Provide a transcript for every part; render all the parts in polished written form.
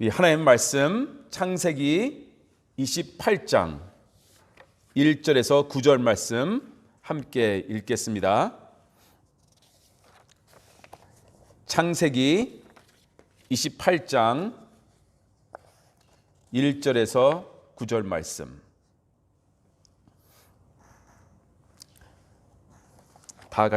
이 하나님 말씀 창세기 28장 1절에서 9절 말씀 함께 읽겠습니다. 창세기 28장 1절에서 9절 말씀 다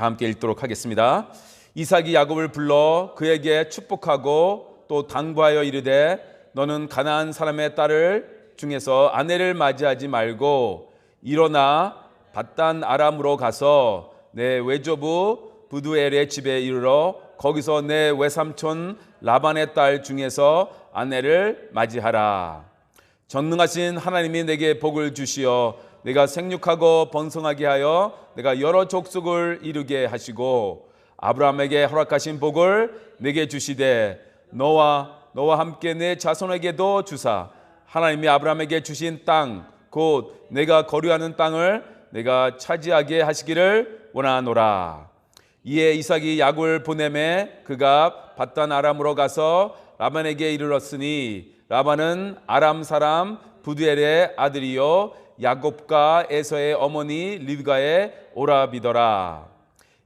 함께 읽도록 하겠습니다. 이삭이 야곱을 불러 그에게 축복하고 또 당부하여 이르되 너는 가나안 사람의 딸을 중에서 아내를 맞이하지 말고 일어나 밧단 아람으로 가서 내 외조부 부두엘의 집에 이르러 거기서 내 외삼촌 라반의 딸 중에서 아내를 맞이하라. 전능하신 하나님이 내게 복을 주시어 내가 생육하고 번성하게 하여 내가 여러 족속을 이루게 하시고 아브라함에게 허락하신 복을 내게 주시되 너와 함께 내 자손에게도 주사 하나님이 아브라함에게 주신 땅 곧 내가 거류하는 땅을 내가 차지하게 하시기를 원하노라. 이에 이삭이 야곱을 보내매 그가 밧단 아람으로 가서 라반에게 이르렀으니 라반은 아람 사람 부두엘의 아들이요 야곱과 에서의 어머니 리브가의 오라비더라.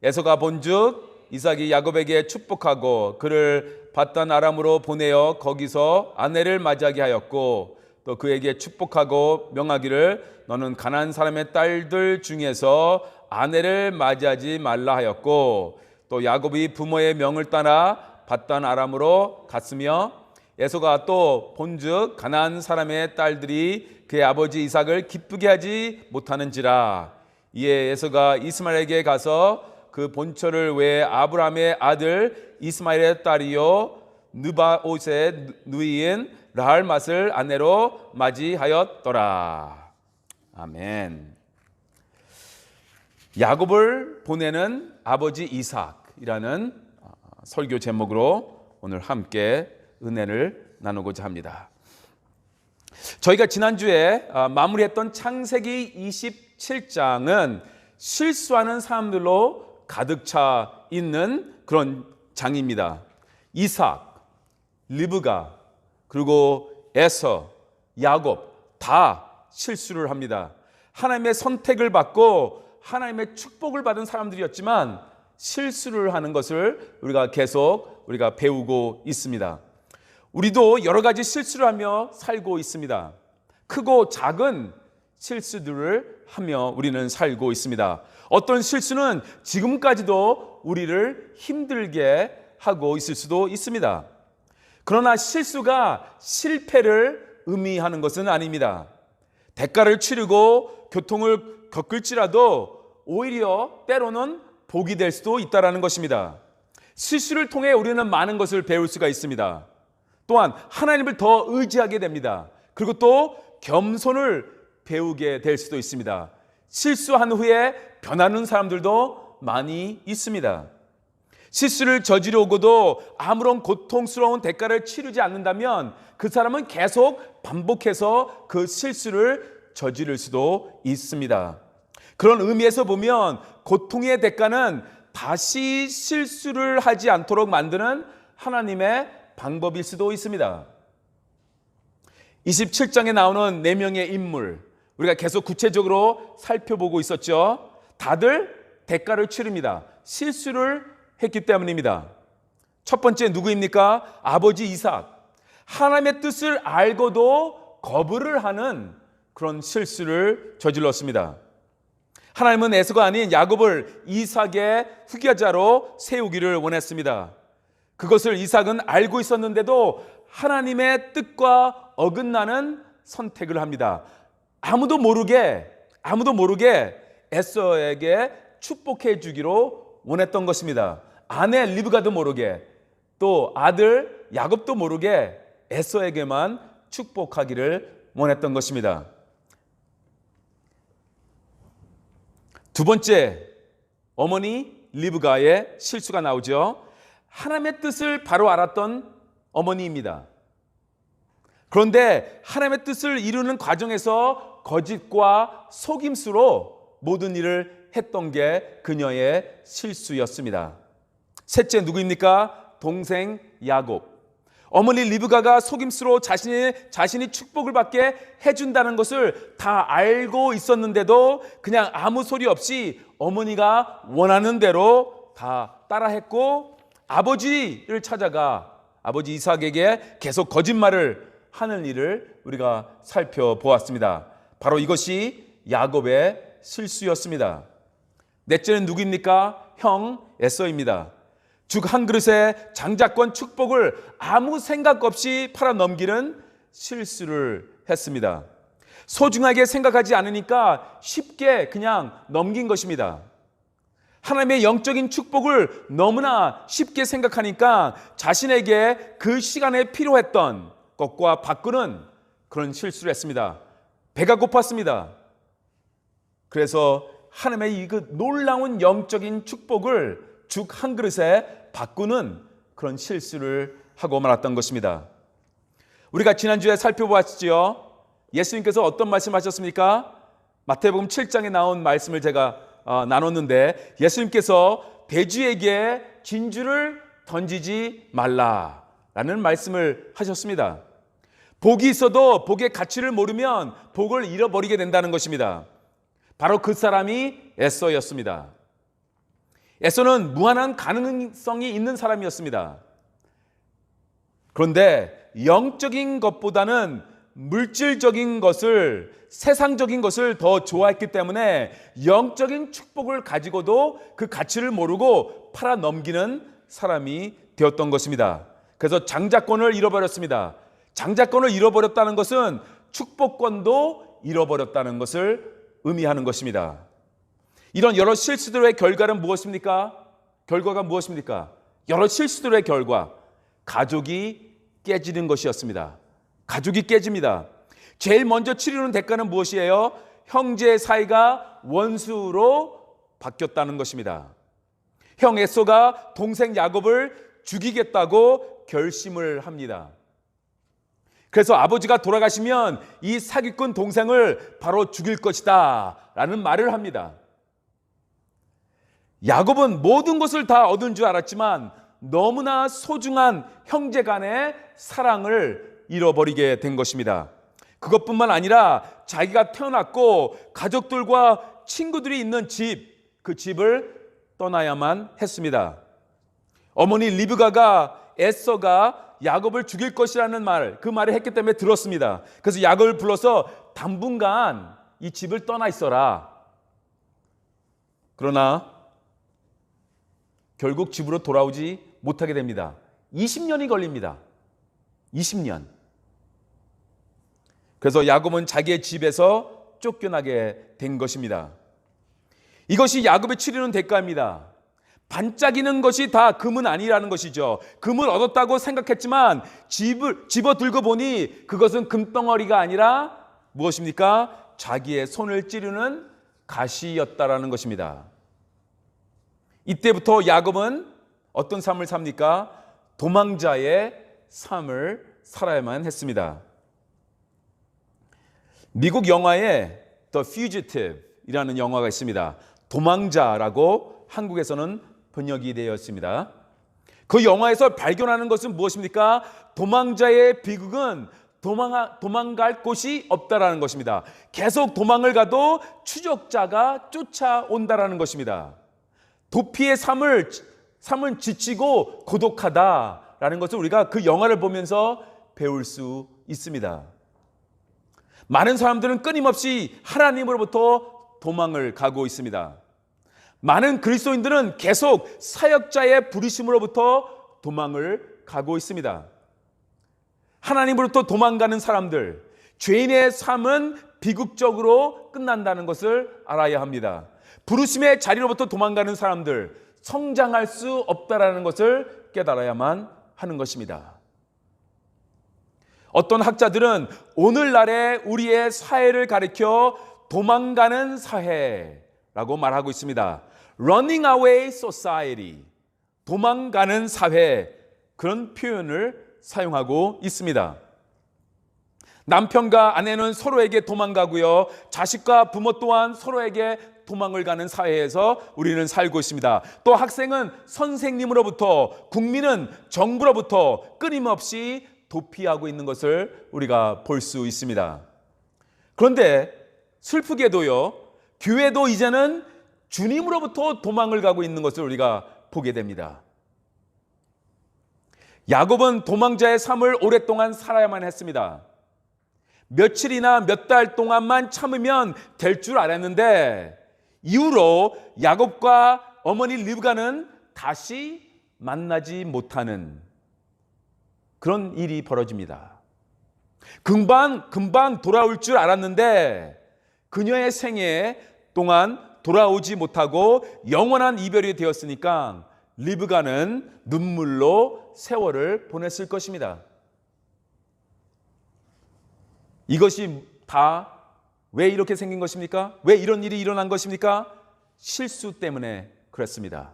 에서가 본즉 이삭이 야곱에게 축복하고 그를 밧단 아람으로 보내어 거기서 아내를 맞이하게 하였고 또 그에게 축복하고 명하기를 너는 가나안 사람의 딸들 중에서 아내를 맞이하지 말라 하였고 또 야곱이 부모의 명을 따라 밧단 아람으로 갔으며 에서가 또 본즉 가나안 사람의 딸들이 그의 아버지 이삭을 기쁘게 하지 못하는지라. 이에 에서가 이스마엘에게 가서 그 본처를 외 아브라함의 아들 이스마엘의 딸이요 느바옷의 누이인 라할맛을 아내로 맞이하였더라. 아멘. 야곱을 보내는 아버지 이삭이라는 설교 제목으로 오늘 함께 은혜를 나누고자 합니다. 저희가 지난주에 마무리했던 창세기 27장은 실수하는 사람들로 가득 차 있는 그런 장입니다. 이삭, 리브가, 그리고 에서, 야곱 다 실수를 합니다. 하나님의 선택을 받고 하나님의 축복을 받은 사람들이었지만 실수를 하는 것을 우리가 계속 배우고 있습니다. 우리도 여러 가지 실수를 하며 살고 있습니다. 크고 작은 실수들을 하며 우리는 살고 있습니다. 어떤 실수는 지금까지도 우리를 힘들게 하고 있을 수도 있습니다. 그러나 실수가 실패를 의미하는 것은 아닙니다. 대가를 치르고 교통을 겪을지라도 오히려 때로는 복이 될 수도 있다는 것입니다. 실수를 통해 우리는 많은 것을 배울 수가 있습니다. 또한 하나님을 더 의지하게 됩니다. 그리고 또 겸손을 배우게 될 수도 있습니다. 실수한 후에 변하는 사람들도 많이 있습니다. 실수를 저지르고도 아무런 고통스러운 대가를 치르지 않는다면 그 사람은 계속 반복해서 그 실수를 저지를 수도 있습니다. 그런 의미에서 보면 고통의 대가는 다시 실수를 하지 않도록 만드는 하나님의 방법일 수도 있습니다. 27장에 나오는 4명의 인물, 우리가 계속 구체적으로 살펴보고 있었죠. 다들 대가를 치릅니다. 실수를 했기 때문입니다. 첫 번째 누구입니까? 아버지 이삭. 하나님의 뜻을 알고도 거부를 하는 그런 실수를 저질렀습니다. 하나님은 에서가 아닌 야곱을 이삭의 후계자로 세우기를 원했습니다. 그것을 이삭은 알고 있었는데도 하나님의 뜻과 어긋나는 선택을 합니다. 아무도 모르게 에서에게 축복해 주기로 원했던 것입니다. 아내 리브가도 모르게, 또 아들 야곱도 모르게 에서에게만 축복하기를 원했던 것입니다. 두 번째, 어머니 리브가의 실수가 나오죠. 하나님의 뜻을 바로 알았던 어머니입니다. 그런데 하나님의 뜻을 이루는 과정에서 거짓과 속임수로 모든 일을 했던 게 그녀의 실수였습니다. 셋째 누구입니까? 동생 야곱. 어머니 리브가가 속임수로 자신이 축복을 받게 해준다는 것을 다 알고 있었는데도 그냥 아무 소리 없이 어머니가 원하는 대로 다 따라했고, 아버지를 찾아가 아버지 이삭에게 계속 거짓말을 하는 일을 우리가 살펴보았습니다. 바로 이것이 야곱의 실수였습니다. 넷째는 누구입니까? 형 에서입니다. 죽 한 그릇에 장자권 축복을 아무 생각 없이 팔아 넘기는 실수를 했습니다. 소중하게 생각하지 않으니까 쉽게 그냥 넘긴 것입니다. 하나님의 영적인 축복을 너무나 쉽게 생각하니까 자신에게 그 시간에 필요했던 것과 바꾸는 그런 실수를 했습니다. 배가 고팠습니다. 그래서 하나님의 이 그 놀라운 영적인 축복을 죽 한 그릇에 바꾸는 그런 실수를 하고 말았던 것입니다. 우리가 지난주에 살펴보았지요. 예수님께서 어떤 말씀하셨습니까? 마태복음 7장에 나온 말씀을 제가 나눴는데, 예수님께서 돼지에게 진주를 던지지 말라라는 말씀을 하셨습니다. 복이 있어도 복의 가치를 모르면 복을 잃어버리게 된다는 것입니다. 바로 그 사람이 에서였습니다. 에서는 무한한 가능성이 있는 사람이었습니다. 그런데 영적인 것보다는 물질적인 것을, 세상적인 것을 더 좋아했기 때문에 영적인 축복을 가지고도 그 가치를 모르고 팔아 넘기는 사람이 되었던 것입니다. 그래서 장자권을 잃어버렸습니다. 장자권을 잃어버렸다는 것은 축복권도 잃어버렸다는 것을 의미하는 것입니다. 이런 여러 실수들의 결과는 무엇입니까? 결과가 무엇입니까? 여러 실수들의 결과, 가족이 깨지는 것이었습니다. 가족이 깨집니다. 제일 먼저 치르는 대가는 무엇이에요? 형제 사이가 원수로 바뀌었다는 것입니다. 형 에서가 동생 야곱을 죽이겠다고 결심을 합니다. 그래서 아버지가 돌아가시면 이 사기꾼 동생을 바로 죽일 것이다 라는 말을 합니다. 야곱은 모든 것을 다 얻은 줄 알았지만 너무나 소중한 형제 간의 사랑을 잃어버리게 된 것입니다. 그것뿐만 아니라 자기가 태어났고 가족들과 친구들이 있는 집, 그 집을 떠나야만 했습니다. 어머니 리브가가 에서가 야곱을 죽일 것이라는 말, 그 말을 했기 때문에 들었습니다. 그래서 야곱을 불러서 당분간 이 집을 떠나 있어라. 그러나 결국 집으로 돌아오지 못하게 됩니다. 20년이 걸립니다. 20년. 그래서 야곱은 자기의 집에서 쫓겨나게 된 것입니다. 이것이 야곱의 치르는 대가입니다. 반짝이는 것이 다 금은 아니라는 것이죠. 금을 얻었다고 생각했지만 집어들고 보니 그것은 금덩어리가 아니라 무엇입니까? 자기의 손을 찌르는 가시였다라는 것입니다. 이때부터 야곱은 어떤 삶을 삽니까? 도망자의 삶을 살아야만 했습니다. 미국 영화에 The Fugitive이라는 영화가 있습니다. 도망자라고 한국에서는 번역이 되었습니다. 그 영화에서 발견하는 것은 무엇입니까? 도망자의 비극은 도망갈 곳이 없다라는 것입니다. 계속 도망을 가도 추적자가 쫓아온다라는 것입니다. 도피의 삶은 지치고 고독하다라는 것을 우리가 그 영화를 보면서 배울 수 있습니다. 많은 사람들은 끊임없이 하나님으로부터 도망을 가고 있습니다. 많은 그리스도인들은 계속 사역자의 부르심으로부터 도망을 가고 있습니다. 하나님으로부터 도망가는 사람들, 죄인의 삶은 비극적으로 끝난다는 것을 알아야 합니다. 부르심의 자리로부터 도망가는 사람들, 성장할 수 없다라는 것을 깨달아야만 하는 것입니다. 어떤 학자들은 오늘날의 우리의 사회를 가리켜 도망가는 사회라고 말하고 있습니다. Running away society, 도망가는 사회, 그런 표현을 사용하고 있습니다. 남편과 아내는 서로에게 도망가고요. 자식과 부모 또한 서로에게 도망을 가는 사회에서 우리는 살고 있습니다. 또 학생은 선생님으로부터, 국민은 정부로부터 끊임없이 도피하고 있는 것을 우리가 볼 수 있습니다. 그런데 슬프게도요, 교회도 이제는 주님으로부터 도망을 가고 있는 것을 우리가 보게 됩니다. 야곱은 도망자의 삶을 오랫동안 살아야만 했습니다. 며칠이나 몇 달 동안만 참으면 될 줄 알았는데 이후로 야곱과 어머니 리브가는 다시 만나지 못하는 그런 일이 벌어집니다. 금방 돌아올 줄 알았는데 그녀의 생애 동안 돌아오지 못하고 영원한 이별이 되었으니까 리브가는 눈물로 세월을 보냈을 것입니다. 이것이 다 왜 이렇게 생긴 것입니까? 왜 이런 일이 일어난 것입니까? 실수 때문에 그렇습니다.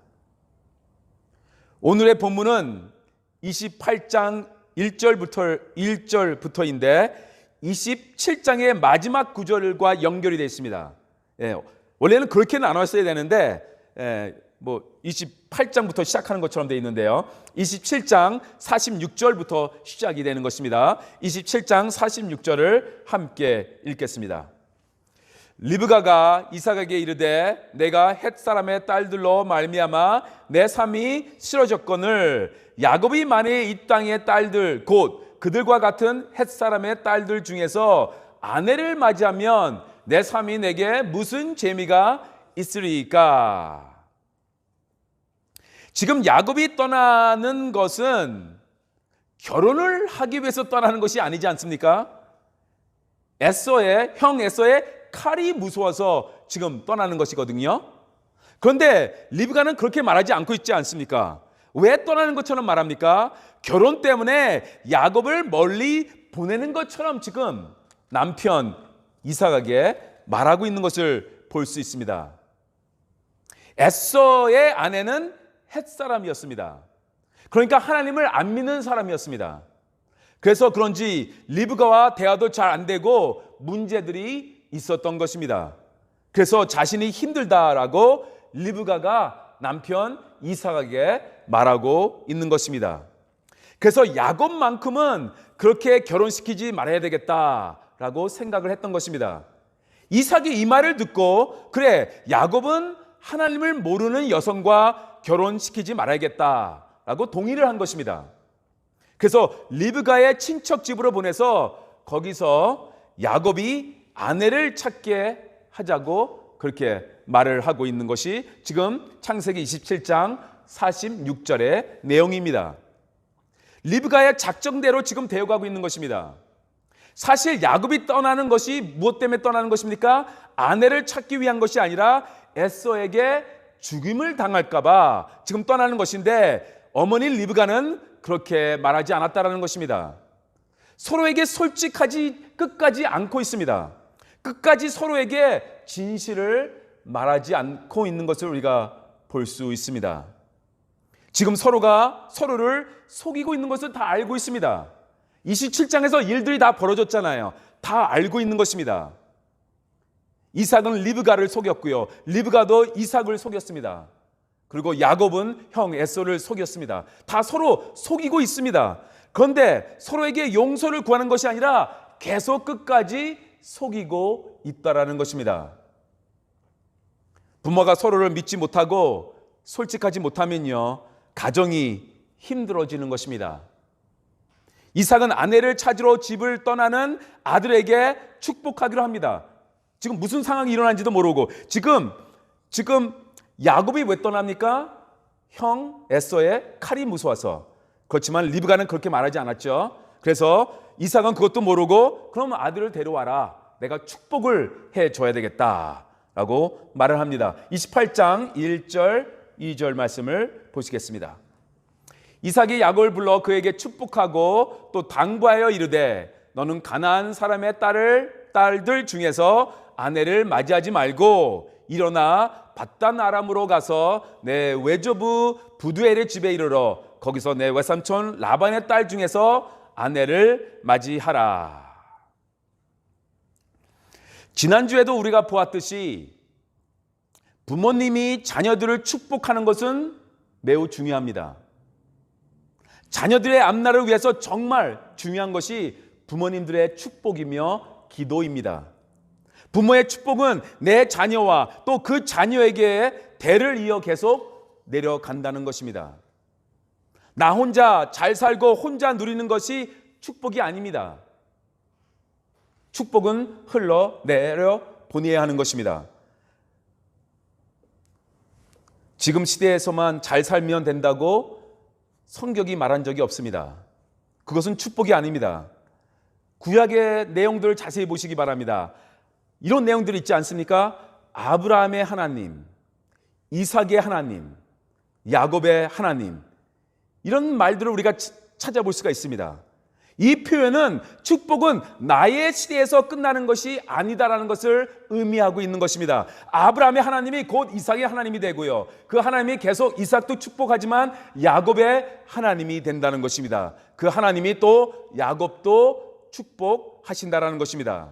오늘의 본문은 28장 1절부터인데 27장의 마지막 구절과 연결이 되어 있습니다. 원래는 그렇게 나눴어야 되는데 28장부터 시작하는 것처럼 되어 있는데요. 27장 46절부터 시작이 되는 것입니다. 27장 46절을 함께 읽겠습니다. 리브가가 이삭에게 이르되 내가 헷 사람의 딸들로 말미암아 내 삶이 싫어졌거늘 야곱이 만일 이 땅의 딸들 곧 그들과 같은 헷 사람의 딸들 중에서 아내를 맞이하면 내 삶이 내게 무슨 재미가 있으리까? 지금 야곱이 떠나는 것은 결혼을 하기 위해서 떠나는 것이 아니지 않습니까? 형 에서의 칼이 무서워서 지금 떠나는 것이거든요. 그런데 리브가는 그렇게 말하지 않고 있지 않습니까? 왜 떠나는 것처럼 말합니까? 결혼 때문에 야곱을 멀리 보내는 것처럼 지금 남편 이삭에게 말하고 있는 것을 볼 수 있습니다. 에서의 아내는 헷 사람이었습니다. 그러니까 하나님을 안 믿는 사람이었습니다. 그래서 그런지 리브가와 대화도 잘 안 되고 문제들이 있었던 것입니다. 그래서 자신이 힘들다라고 리브가가 남편 이삭에게 말하고 있는 것입니다. 그래서 야곱만큼은 그렇게 결혼시키지 말아야 되겠다라고 생각을 했던 것입니다. 이삭이 이 말을 듣고 그래 야곱은 하나님을 모르는 여성과 결혼시키지 말아야겠다라고 동의를 한 것입니다. 그래서 리브가의 친척 집으로 보내서 거기서 야곱이 아내를 찾게 하자고 그렇게 말을 하고 있는 것이 지금 창세기 27장 46절의 내용입니다. 리브가의 작정대로 지금 되어가고 있는 것입니다. 사실 야곱이 떠나는 것이 무엇 때문에 떠나는 것입니까? 아내를 찾기 위한 것이 아니라 에서에게 죽임을 당할까 봐 지금 떠나는 것인데 어머니 리브가는 그렇게 말하지 않았다라는 것입니다. 서로에게 솔직하지 끝까지 않고 있습니다. 끝까지 서로에게 진실을 말하지 않고 있는 것을 우리가 볼 수 있습니다. 지금 서로가 서로를 속이고 있는 것을 다 알고 있습니다. 27장에서 일들이 다 벌어졌잖아요. 다 알고 있는 것입니다. 이삭은 리브가를 속였고요. 리브가도 이삭을 속였습니다. 그리고 야곱은 형 에서를 속였습니다. 다 서로 속이고 있습니다. 그런데 서로에게 용서를 구하는 것이 아니라 계속 끝까지 속이고 있다라는 것입니다. 부모가 서로를 믿지 못하고 솔직하지 못하면요, 가정이 힘들어지는 것입니다. 이삭은 아내를 찾으러 집을 떠나는 아들에게 축복하기로 합니다. 지금 무슨 상황이 일어난지도 모르고 지금 야곱이 왜 떠납니까? 형 에서의 칼이 무서워서. 그렇지만 리브가는 그렇게 말하지 않았죠. 그래서 이삭은 그것도 모르고 그럼 아들을 데려와라. 내가 축복을 해줘야 되겠다라고 말을 합니다. 28장 1절 2절 말씀을 보시겠습니다. 이삭이 야곱을 불러 그에게 축복하고 또 당부하여 이르되 너는 가나안 사람의 딸들 중에서 아내를 맞이하지 말고 일어나 밧단 아람으로 가서 내 외조부 부두엘의 집에 이르러 거기서 내 외삼촌 라반의 딸 중에서 아내를 맞이하라. 지난주에도 우리가 보았듯이 부모님이 자녀들을 축복하는 것은 매우 중요합니다. 자녀들의 앞날을 위해서 정말 중요한 것이 부모님들의 축복이며 기도입니다. 부모의 축복은 내 자녀와 또 그 자녀에게 대를 이어 계속 내려간다는 것입니다. 나 혼자 잘 살고 혼자 누리는 것이 축복이 아닙니다. 축복은 흘러내려 보내야 하는 것입니다. 지금 시대에서만 잘 살면 된다고 성경이 말한 적이 없습니다. 그것은 축복이 아닙니다. 구약의 내용들을 자세히 보시기 바랍니다. 이런 내용들이 있지 않습니까? 아브라함의 하나님, 이삭의 하나님, 야곱의 하나님, 이런 말들을 우리가 찾아볼 수가 있습니다. 이 표현은 축복은 나의 시대에서 끝나는 것이 아니다라는 것을 의미하고 있는 것입니다. 아브라함의 하나님이 곧 이삭의 하나님이 되고요, 그 하나님이 계속 이삭도 축복하지만 야곱의 하나님이 된다는 것입니다. 그 하나님이 또 야곱도 축복하신다라는 것입니다.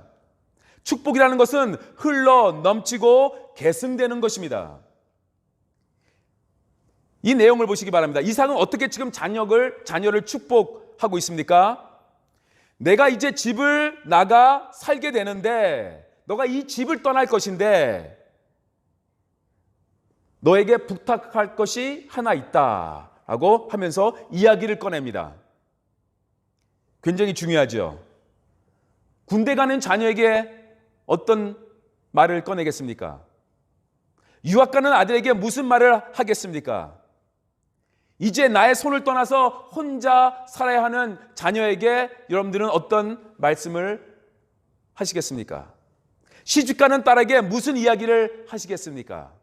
축복이라는 것은 흘러 넘치고 계승되는 것입니다. 이 내용을 보시기 바랍니다. 이삭은 어떻게 지금 자녀를 축복하고 있습니까? 내가 이제 집을 나가 살게 되는데 너가 이 집을 떠날 것인데 너에게 부탁할 것이 하나 있다라고 하면서 이야기를 꺼냅니다. 굉장히 중요하죠. 군대 가는 자녀에게 어떤 말을 꺼내겠습니까? 유학 가는 아들에게 무슨 말을 하겠습니까? 이제 나의 손을 떠나서 혼자 살아야 하는 자녀에게 여러분들은 어떤 말씀을 하시겠습니까? 시집가는 딸에게 무슨 이야기를 하시겠습니까?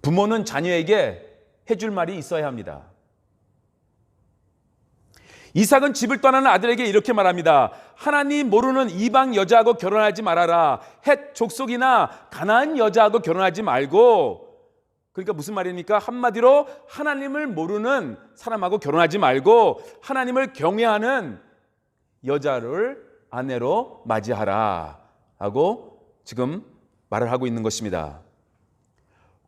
부모는 자녀에게 해줄 말이 있어야 합니다. 이삭은 집을 떠나는 아들에게 이렇게 말합니다. 하나님 모르는 이방 여자하고 결혼하지 말아라. 헷 족속이나 가나안 여자하고 결혼하지 말고, 그러니까 무슨 말입니까? 한마디로 하나님을 모르는 사람하고 결혼하지 말고 하나님을 경외하는 여자를 아내로 맞이하라 하고 지금 말을 하고 있는 것입니다.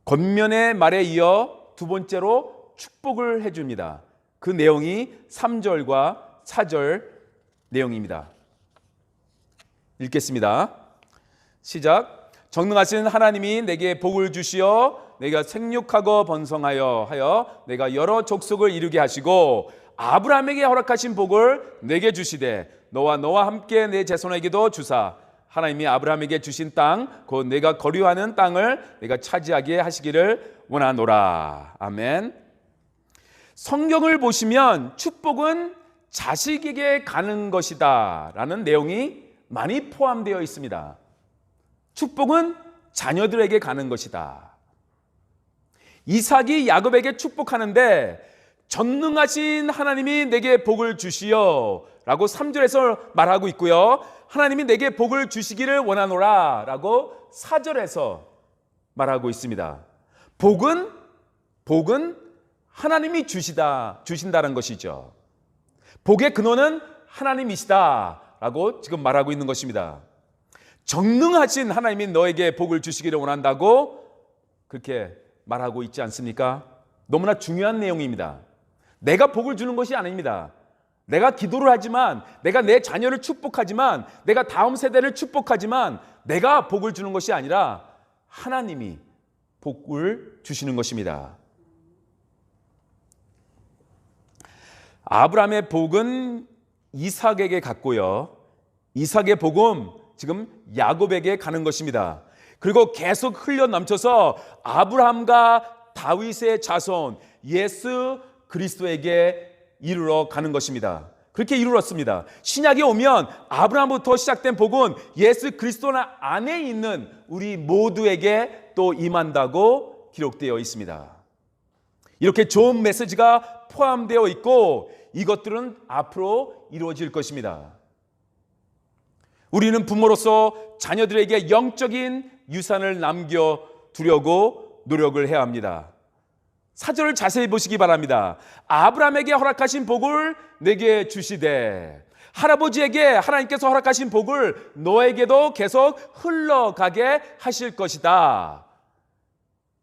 겉면의 말에 이어 두 번째로 축복을 해줍니다. 그 내용이 3절과 4절 내용입니다. 읽겠습니다. 시작. 전능하신 하나님이 내게 복을 주시어 내가 생육하고 번성하여 하여 내가 여러 족속을 이루게 하시고 아브라함에게 허락하신 복을 내게 주시되 너와 함께 내 자손에게도 주사 하나님이 아브라함에게 주신 땅 곧 내가 거류하는 땅을 내가 차지하게 하시기를 원하노라. 아멘. 성경을 보시면 축복은 자식에게 가는 것이다 라는 내용이 많이 포함되어 있습니다. 축복은 자녀들에게 가는 것이다. 이삭이 야곱에게 축복하는데 전능하신 하나님이 내게 복을 주시어 라고 3절에서 말하고 있고요, 하나님이 내게 복을 주시기를 원하노라 라고 4절에서 말하고 있습니다. 복은 하나님이 주신다는 것이죠. 복의 근원은 하나님이시다 라고 지금 말하고 있는 것입니다. 전능하신 하나님이 너에게 복을 주시기를 원한다고 그렇게 말하고 있지 않습니까? 너무나 중요한 내용입니다. 내가 복을 주는 것이 아닙니다. 내가 기도를 하지만, 내가 내 자녀를 축복하지만, 내가 다음 세대를 축복하지만 내가 복을 주는 것이 아니라 하나님이 복을 주시는 것입니다. 아브라함의 복은 이삭에게 갔고요, 이삭의 복은 지금 야곱에게 가는 것입니다. 그리고 계속 흘러 넘쳐서 아브라함과 다윗의 자손 예수 그리스도에게 이르러 가는 것입니다. 그렇게 이르렀습니다. 신약에 오면 아브라함부터 시작된 복은 예수 그리스도 안에 있는 우리 모두에게 또 임한다고 기록되어 있습니다. 이렇게 좋은 메시지가 포함되어 있고 이것들은 앞으로 이루어질 것입니다. 우리는 부모로서 자녀들에게 영적인 유산을 남겨두려고 노력을 해야 합니다. 4절을 자세히 보시기 바랍니다. 아브라함에게 허락하신 복을 내게 주시되 할아버지에게 하나님께서 허락하신 복을 너에게도 계속 흘러가게 하실 것이다.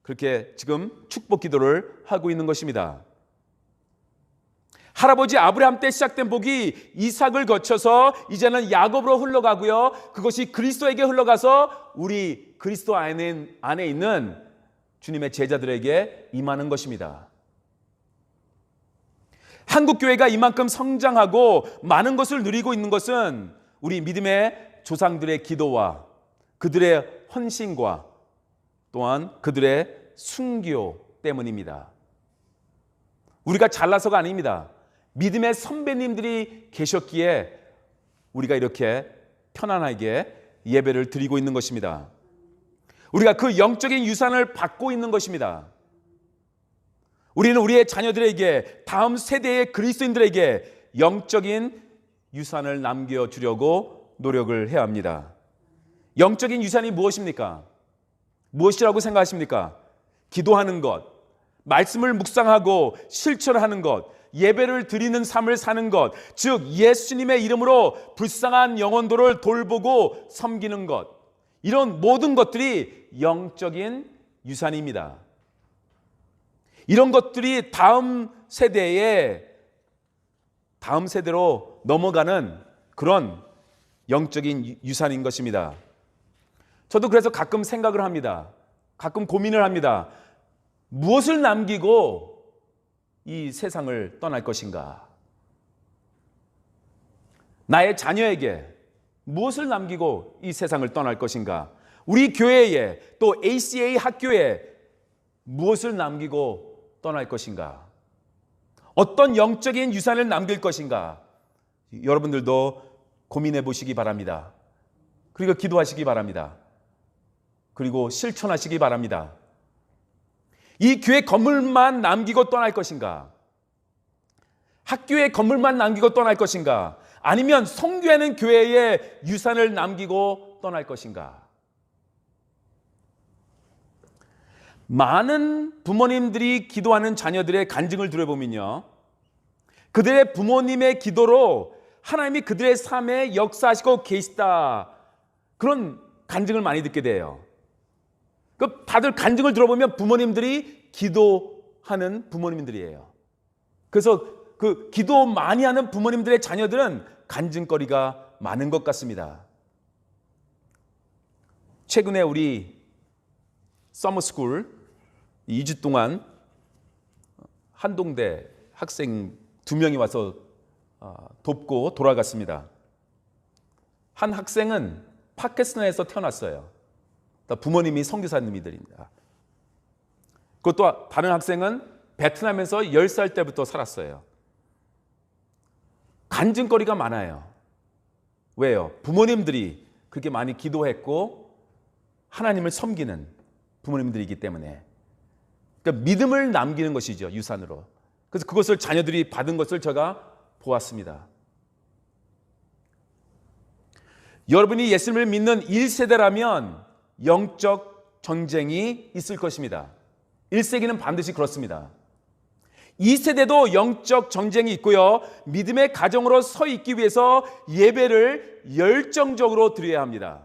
그렇게 지금 축복 기도를 하고 있는 것입니다. 할아버지 아브라함 때 시작된 복이 이삭을 거쳐서 이제는 야곱으로 흘러가고요. 그것이 그리스도에게 흘러가서 우리 그리스도 안에 있는 주님의 제자들에게 임하는 것입니다. 한국교회가 이만큼 성장하고 많은 것을 누리고 있는 것은 우리 믿음의 조상들의 기도와 그들의 헌신과 또한 그들의 순교 때문입니다. 우리가 잘나서가 아닙니다. 믿음의 선배님들이 계셨기에 우리가 이렇게 편안하게 예배를 드리고 있는 것입니다. 우리가 그 영적인 유산을 받고 있는 것입니다. 우리는 우리의 자녀들에게, 다음 세대의 그리스도인들에게 영적인 유산을 남겨주려고 노력을 해야 합니다. 영적인 유산이 무엇입니까? 무엇이라고 생각하십니까? 기도하는 것, 말씀을 묵상하고 실천하는 것, 예배를 드리는 삶을 사는 것, 즉 예수님의 이름으로 불쌍한 영혼들을 돌보고 섬기는 것, 이런 모든 것들이 영적인 유산입니다. 이런 것들이 다음 세대로 넘어가는 그런 영적인 유산인 것입니다. 저도 그래서 가끔 생각을 합니다. 가끔 고민을 합니다. 무엇을 남기고 이 세상을 떠날 것인가? 나의 자녀에게 무엇을 남기고 이 세상을 떠날 것인가? 우리 교회에 또 ACA 학교에 무엇을 남기고 떠날 것인가? 어떤 영적인 유산을 남길 것인가? 여러분들도 고민해 보시기 바랍니다. 그리고 기도하시기 바랍니다. 그리고 실천하시기 바랍니다. 이 교회 건물만 남기고 떠날 것인가? 학교의 건물만 남기고 떠날 것인가? 아니면 선교하는 교회의 유산을 남기고 떠날 것인가? 많은 부모님들이 기도하는 자녀들의 간증을 들어보면요, 그들의 부모님의 기도로 하나님이 그들의 삶에 역사하시고 계시다, 그런 간증을 많이 듣게 돼요. 다들 간증을 들어보면 부모님들이 기도하는 부모님들이에요. 그래서 그 기도 많이 하는 부모님들의 자녀들은 간증거리가 많은 것 같습니다. 최근에 우리 서머스쿨 2주 동안 한동대 학생 2명이 와서 돕고 돌아갔습니다. 한 학생은 파키스탄에서 태어났어요. 부모님이 선교사님들입니다. 그것도 다른 학생은 베트남에서 10살 때부터 살았어요. 간증거리가 많아요. 왜요? 부모님들이 그렇게 많이 기도했고 하나님을 섬기는 부모님들이기 때문에. 그러니까 믿음을 남기는 것이죠, 유산으로. 그래서 그것을 자녀들이 받은 것을 제가 보았습니다. 여러분이 예수님을 믿는 1세대라면 영적 전쟁이 있을 것입니다. 1세기는 반드시 그렇습니다. 2세대도 영적 전쟁이 있고요, 믿음의 가정으로 서 있기 위해서 예배를 열정적으로 드려야 합니다.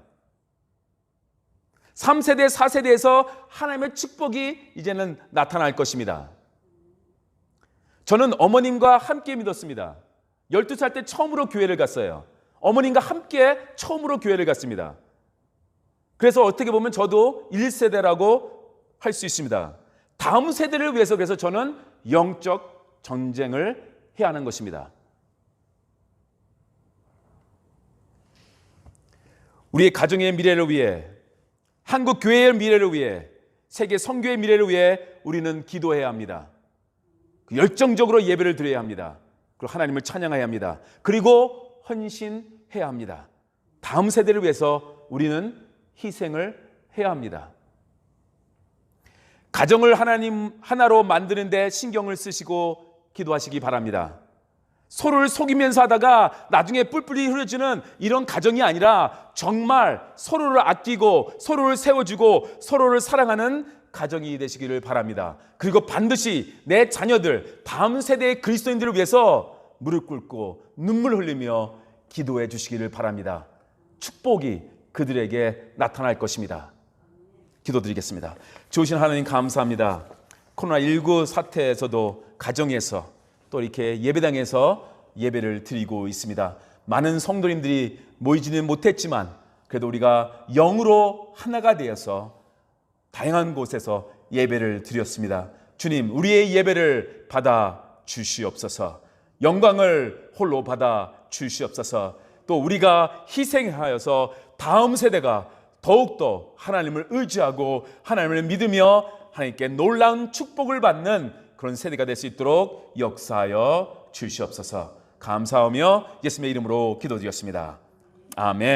3세대, 4세대에서 하나님의 축복이 이제는 나타날 것입니다. 저는 어머님과 함께 믿었습니다. 12살 때 처음으로 교회를 갔어요. 어머님과 함께 처음으로 교회를 갔습니다. 그래서 어떻게 보면 저도 1세대라고 할 수 있습니다. 다음 세대를 위해서 그래서 저는 영적 전쟁을 해야 하는 것입니다. 우리의 가정의 미래를 위해, 한국 교회의 미래를 위해, 세계 선교의 미래를 위해 우리는 기도해야 합니다. 열정적으로 예배를 드려야 합니다. 그리고 하나님을 찬양해야 합니다. 그리고 헌신해야 합니다. 다음 세대를 위해서 우리는 희생을 해야 합니다. 가정을 하나님 하나로 만드는 데 신경을 쓰시고 기도하시기 바랍니다. 서로를 속이면서 하다가 나중에 뿔뿔이 흐려지는 이런 가정이 아니라 정말 서로를 아끼고 서로를 세워주고 서로를 사랑하는 가정이 되시기를 바랍니다. 그리고 반드시 내 자녀들, 다음 세대의 그리스도인들을 위해서 무릎 꿇고 눈물 흘리며 기도해 주시기를 바랍니다. 축복이 그들에게 나타날 것입니다. 기도드리겠습니다. 좋으신 하나님 감사합니다. 코로나19 사태에서도 가정에서 또 이렇게 예배당에서 예배를 드리고 있습니다. 많은 성도님들이 모이지는 못했지만 그래도 우리가 영으로 하나가 되어서 다양한 곳에서 예배를 드렸습니다. 주님, 우리의 예배를 받아 주시옵소서. 영광을 홀로 받아 주시옵소서. 또 우리가 희생하여서 다음 세대가 더욱더 하나님을 의지하고 하나님을 믿으며 하나님께 놀라운 축복을 받는 그런 세대가 될 수 있도록 역사하여 주시옵소서. 감사하며 예수님의 이름으로 기도드렸습니다. 아멘.